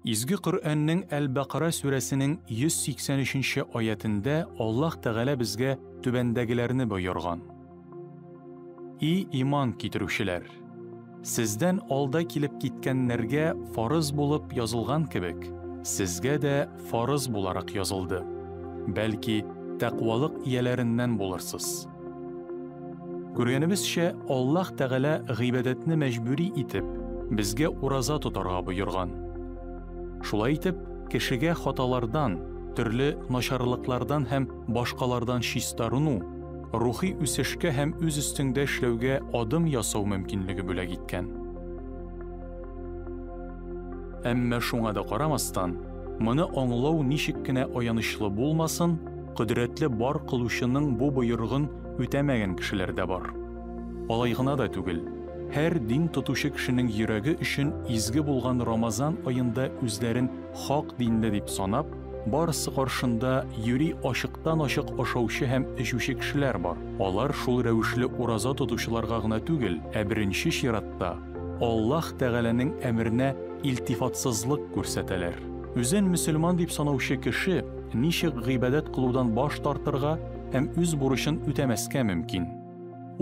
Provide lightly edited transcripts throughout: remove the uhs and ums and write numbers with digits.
Изге Qur'anның Әл-Бақара сүрәсенең 183-нче аятында Аллаһ Тәгалә безгә түбәндәгеләрне боерган. И иман китерүчеләр! Сездән алда килеп киткәннәргә фарыз булып язылган кебек, сезгә дә фарыз буларак язылды. Бәлки, тәкъвалык ияләреннән булырсыз. Күргәнебезчә, Аллаһ Тәгалә гыйбадәтне мәҗбүри итеп, безгә ураза тотарга боерган. Шулай итеп, кешегә хаталардан, төрле начарлыклардан һәм башкалардан чистарыну, рухи үсешкә һәм үз өстендә эшләүгә адым ясау мөмкинлеге бүләк иткән. Әмма шуңа да карамастан, моны аңлау ничек кенә аянычлы булмасын, кодрәтле бар кылучының бу боерыгын үтәмәгән кешеләр дә бар. Алай гына да түгел. Һәр дин тотучы кешенең йөрәге өчен изге булган Рамазан аенда үзләрен хак динле дип санап, барысы каршында юри ачыктан-ачык ашаучы һәм эчүче кешеләр бар. Алар шул рәвешле ураза тотучыларга гына түгел, ә беренче чиратта Аллаһ Тәгаләнең әмеренә илтифатсызлык күрсәтәләр. Үзен мөселман дип санаучы кеше ничек гыйбадәт кылудан баш тартырга һәм үз бурычын үтәмәскә мөмкин?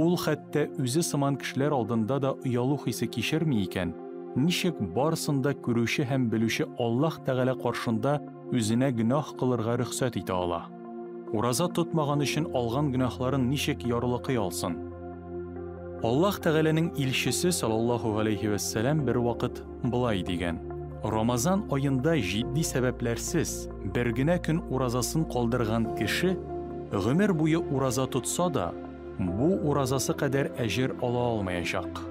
Ул хәтта үзе сыман кешеләр алдында да уялу хисе кичерми икән, ничек барысында күрүче һәм белүче Аллаһ Тәгалә каршында үзенә гөнаһ кылырга рөхсәт итә ала? Ураза тотмаган өчен алган гөнаһларын ничек ярлыкый алсын? Аллаһ Тәгаләнең илчесе саллаллаһу алейхи ва саллям бер вакыт булай дигән: Рамазан аенда җитди сәбәпләрсез бер генә көн уразасын калдырган кеше гомер буе ураза тотса да, бу уразасы кадәр әҗер ала алмаячак.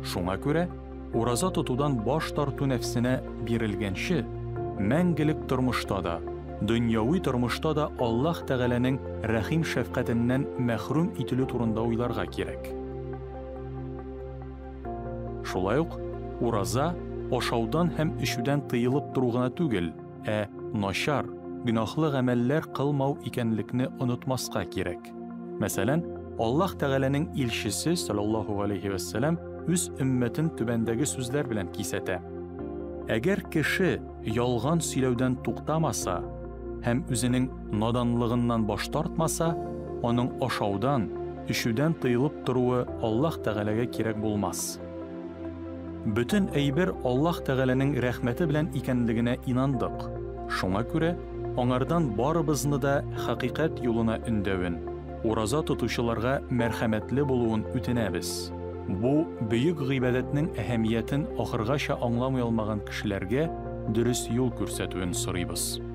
Шуңа күрә, ураза тотудан баш тарту нәфсенә бирелгәнче, мәңгелек тормышта да, дөньяви тормышта да Аллаһ Тәгаләнең рәхим шәфкатеннән мәхрүм ителү турында уйларга кирәк. Шулай ук, ураза ашаудан һәм эчүдән тыелып тору гына түгел, ә начар, гөнаһлы гамәлләр кылмау икәнлекне онытмаска кирәк. Мәсәлән, Аллаһ Тәгаләнең илчесе саллаллаһу алейхи ва саллям үз өммәтен түбәндәге сүзләр белән кисәтә. Әгәр кеше ялган сөйләүдән туктамаса һәм үзенең наданлыгыннан баш тартмаса, аның ашаудан, эчүдән тыелып торуы Аллаһ Тәгаләгә кирәк булмас. Бөтен әйбер Аллаһ Тәгаләнең рәхмәте белән икәнлегенә инандык. Шуңа күрә, аңардан барыбызны да хакыйкать юлына өндәвен, ураза тотучыларга мәрхәмәтле булуын үтенәбез. Бу бөек гыйбадәтнең әһәмиятен ахыргача аңламый алмаган кешеләргә дөрес юл күрсәтүен сорыйбыз.